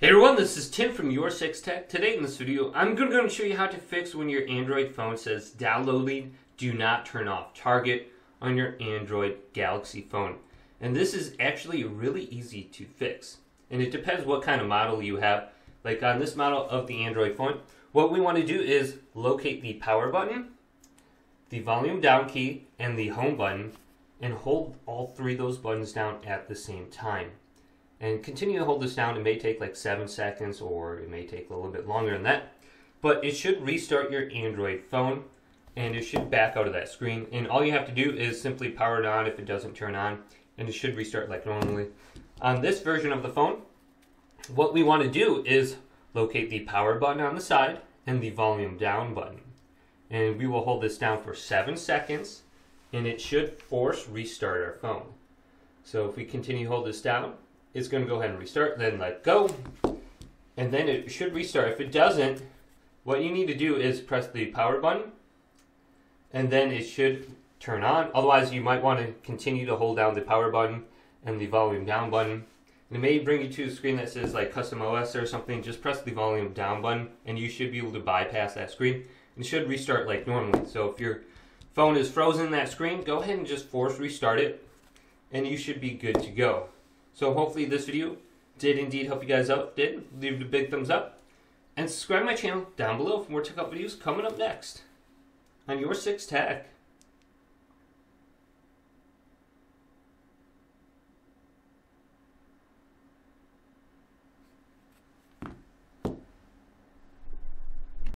Hey everyone, this is Tim from YourSixTech. Today in this video, I'm going to show you how to fix when your Android phone says downloading, do not turn off target on your Android Galaxy phone. And this is actually really easy to fix. And it depends what kind of model you have. Like on this model of the Android phone, what we want to do is locate the power button, the volume down key, and the home button, and hold all three of those buttons down at the same time. And continue to hold this down. It may take like 7 seconds or it may take a little bit longer than that. But it should restart your Android phone and it should back out of that screen. And all you have to do is simply power it on if it doesn't turn on, and it should restart like normally. On this version of the phone, what we want to do is locate the power button on the side and the volume down button. And we will hold this down for 7 seconds and it should force restart our phone. So if we continue to hold this down, it's going to go ahead and restart, then let go, and then it should restart. If it doesn't, what you need to do is press the power button, and then it should turn on. Otherwise, you might want to continue to hold down the power button and the volume down button. And it may bring you to a screen that says like Custom OS or something. Just press the volume down button, and you should be able to bypass that screen. And it should restart like normally. So if your phone is frozen in that screen, go ahead and just force restart it, and you should be good to go. So hopefully this video did indeed help you guys out. Leave a big thumbs up. And subscribe to my channel down below for more tech up videos coming up next on YourSixTech.